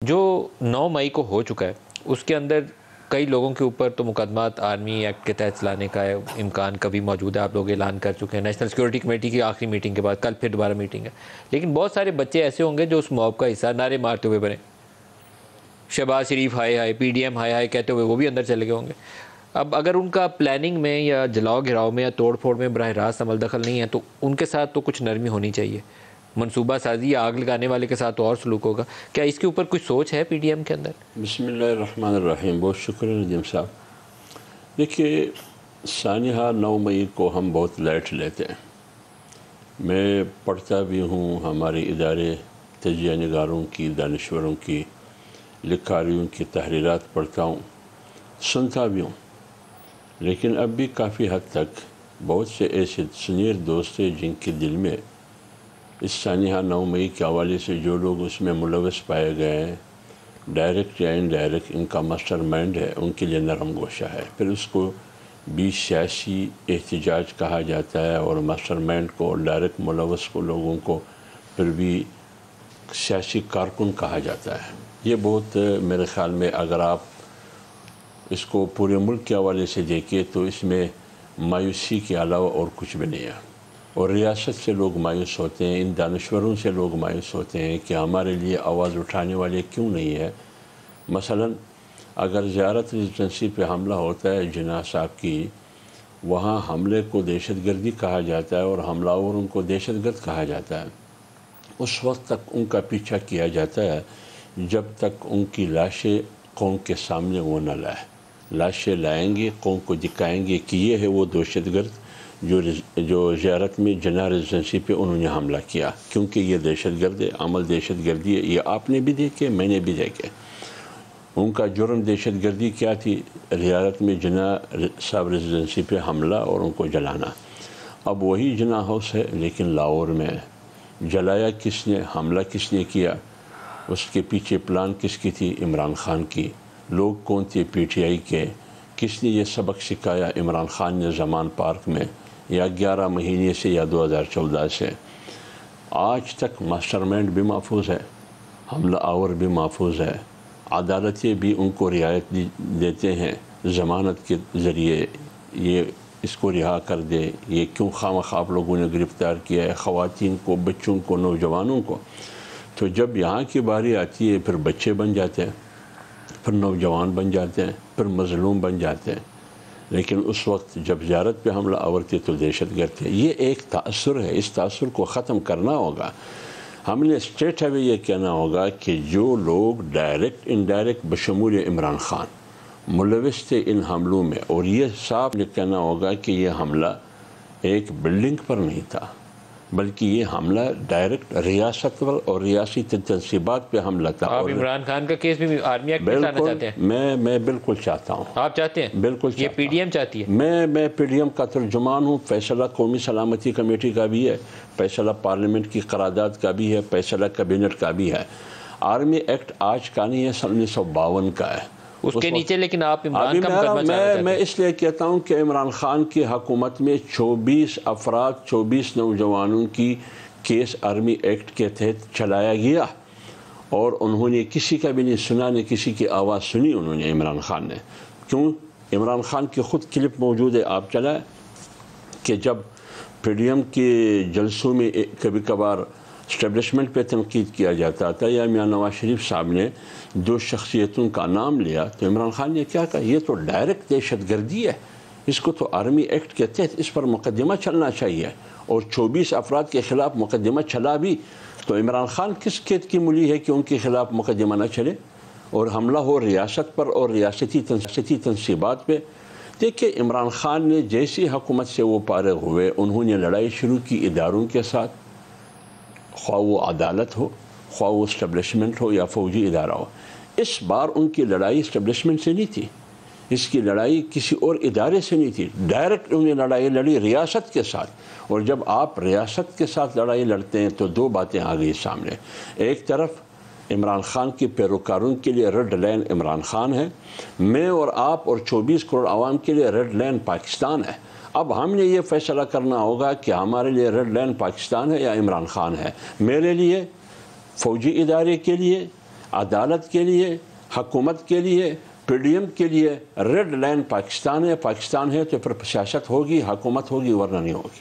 جو 9 مئی کو ہو چکا ہے اس کے اندر کئی لوگوں کے اوپر تو مقدمات آرمی ایکٹ کے تحت چلانے کا امکان کبھی موجود ہے، آپ لوگ اعلان کر چکے ہیں نیشنل سیکورٹی کمیٹی کی آخری میٹنگ کے بعد، کل پھر دوبارہ میٹنگ ہے، لیکن بہت سارے بچے ایسے ہوں گے جو اس موب کا حصہ نعرے مارتے ہوئے بنے، شہباز شریف ہائے ہائے، پی ڈی ایم ہائے ہائے کہتے ہوئے وہ بھی اندر چلے گئے ہوں گے۔ اب اگر ان کا پلاننگ میں یا جلاؤ گھراؤ میں یا توڑ پھوڑ میں براہ راست عمل دخل نہیں ہے تو ان کے ساتھ تو کچھ نرمی ہونی چاہیے، منصوبہ سازی یا آگ لگانے والے کے ساتھ تو اور سلوک ہوگا۔ کیا اس کے اوپر کچھ سوچ ہے پی ڈی ایم کے اندر؟ بسم اللہ الرحمن الرحیم، بہت شکریہ ندیم صاحب۔ دیکھیے، سانحہ 9 مئی کو ہم بہت لائٹ لیتے ہیں، میں پڑھتا بھی ہوں، ہمارے ادارے تجزیہ نگاروں کی، دانشوروں کی، لکھاریوں کی تحریرات پڑھتا ہوں، سنتا بھی ہوں، لیکن اب بھی کافی حد تک بہت سے ایسے سینئر دوست ہیں جن کے دل میں اس سانحہ 9 مئی کے حوالے سے جو لوگ اس میں ملوث پائے گئے ہیں، ڈائریکٹ یا انڈائریکٹ ان کا ماسٹر مائنڈ ہے، ان کے لیے نرم گوشہ ہے۔ پھر اس کو بھی سیاسی احتجاج کہا جاتا ہے، اور ماسٹر مائنڈ کو، ڈائریکٹ ملوث کو، لوگوں کو پھر بھی سیاسی کارکن کہا جاتا ہے۔ یہ بہت میرے خیال میں اگر آپ اس کو پورے ملک کے حوالے سے دیکھیں تو اس میں مایوسی کے علاوہ اور کچھ بھی نہیں ہے، اور ریاست سے لوگ مایوس ہوتے ہیں، ان دانشوروں سے لوگ مایوس ہوتے ہیں کہ ہمارے لیے آواز اٹھانے والے کیوں نہیں ہے۔ مثلا اگر زیارت ریزیڈنسی پہ حملہ ہوتا ہے جناح صاحب کی، وہاں حملے کو دہشت گردی کہا جاتا ہے اور حملہ آوروں کو دہشت گرد کہا جاتا ہے، اس وقت تک ان کا پیچھا کیا جاتا ہے جب تک ان کی لاشیں قوم کے سامنے وہ نہ لائے۔ لاشیں لائیں گے، قوم کو دکھائیں گے کہ یہ ہے وہ دہشت گرد جو زیارت میں جناح ریزیڈنسی پہ انہوں نے حملہ کیا، کیونکہ یہ دہشت گرد ہے، عمل دہشت گردی ہے۔ یہ آپ نے بھی دیکھے، میں نے بھی دیکھے۔ ان کا جرم دہشت گردی کیا تھی؟ زیارت میں جناح صاحب ریزیڈنسی پہ حملہ اور ان کو جلانا۔ اب وہی جناح ہاؤس ہے لیکن لاہور میں ہے۔ جلایا کس نے؟ حملہ کس نے کیا؟ اس کے پیچھے پلان کس کی تھی؟ عمران خان کی۔ لوگ کون تھے؟ پی ٹی آئی کے۔ کس نے یہ سبق سکھایا؟ عمران خان نے زمان پارک میں، یا 11 مہینے سے یا 2014 سے۔ آج تک ماسٹر مائنڈ بھی محفوظ ہے، حملہ آور بھی محفوظ ہے، عدالتیں بھی ان کو رعایت دیتے ہیں ضمانت کے ذریعے، یہ اس کو رہا کر دے، یہ کیوں خواہ آپ لوگوں نے گرفتار کیا ہے خواتین کو، بچوں کو، نوجوانوں کو۔ تو جب یہاں کی باری آتی ہے پھر بچے بن جاتے ہیں، پھر نوجوان بن جاتے ہیں، پھر مظلوم بن جاتے ہیں۔ لیکن اس وقت جب زیارت پہ حملہ آور تھے تو دہشت گرد تھے۔ یہ ایک تاثر ہے، اس تاثر کو ختم کرنا ہوگا۔ ہم نے اسٹریٹ اوے یہ کہنا ہوگا کہ جو لوگ ڈائریکٹ انڈائریکٹ بشمول عمران خان ملوث تھے ان حملوں میں، اور یہ صاف کہنا ہوگا کہ یہ حملہ ایک بلڈنگ پر نہیں تھا، بلکہ یہ حملہ ڈائریکٹ ریاست پر اور ریاستی تنصیبات پہ حملہ تھا۔ آپ عمران خان کا کیس بھی آرمی ایکٹ میں لانا چاہتے ہیں؟ میں بالکل چاہتا ہوں۔ آپ چاہتے ہیں؟ بالکل یہ پی ڈی ایم چاہتی ہے؟ میں پی ڈی ایم کا ترجمان ہوں۔ فیصلہ قومی سلامتی کمیٹی کا بھی ہے، فیصلہ پارلیمنٹ کی قرارداد کا بھی ہے، فیصلہ کابینٹ کا بھی ہے۔ آرمی ایکٹ آج کا نہیں ہے، 1952 کا ہے۔ اس کے نیچے لیکن آپ عمران کا مقدمہ چاہنا چاہتے ہیں؟ میں اس لیے کہتا ہوں کہ عمران خان کی حکومت میں 24 افراد، 24 نوجوانوں کی کیس آرمی ایکٹ کے تحت چلایا گیا، اور انہوں نے کسی کا بھی نہیں سنا، نہ کسی کی آواز سنی انہوں نے عمران خان نے۔ کیوں؟ عمران خان کی خود کلپ موجود ہے، آپ چلائیں، کہ جب پی ڈی ایم کے جلسوں میں کبھی کبھار اسٹیبلشمنٹ پہ تنقید کیا جاتا تھا، یا میاں نواز شریف صاحب نے 2 شخصیتوں کا نام لیا تو عمران خان نے کیا کہا؟ یہ تو ڈائریکٹ دہشت گردی ہے، اس کو تو آرمی ایکٹ کے تحت اس پر مقدمہ چلنا چاہیے، اور 24 افراد کے خلاف مقدمہ چلا بھی، تو عمران خان کس قید کی ملی ہے کہ ان کے خلاف مقدمہ نہ چلے، اور حملہ ہو ریاست پر اور ریاستی تنصیبات پہ۔ دیکھیں، عمران خان نے جیسی حکومت سے وہ فارغ ہوئے، انہوں نے لڑائی شروع کی اداروں کے ساتھ، خواہ وہ عدالت ہو، خواہ وہ اسٹیبلشمنٹ ہو یا فوجی ادارہ ہو۔ اس بار ان کی لڑائی اسٹیبلشمنٹ سے نہیں تھی، اس کی لڑائی کسی اور ادارے سے نہیں تھی، ڈائریکٹ انہوں نے لڑائی لڑی ریاست کے ساتھ۔ اور جب آپ ریاست کے ساتھ لڑائی لڑتے ہیں تو 2 باتیں آ گئی سامنے۔ ایک طرف عمران خان کے پیروکاروں کے لیے ریڈ لائن عمران خان ہے، میں اور آپ اور 24 کروڑ عوام کے لیے ریڈ لائن پاکستان ہے۔ اب ہم نے یہ فیصلہ کرنا ہوگا کہ ہمارے لیے ریڈ لائن پاکستان ہے یا عمران خان ہے۔ میرے لیے، فوجی ادارے کے لیے، عدالت کے لیے، حکومت کے لیے، پی ڈی ایم کے لیے ریڈ لائن پاکستان ہے تو پھر سیاست ہوگی، حکومت ہوگی، ورنہ نہیں ہوگی۔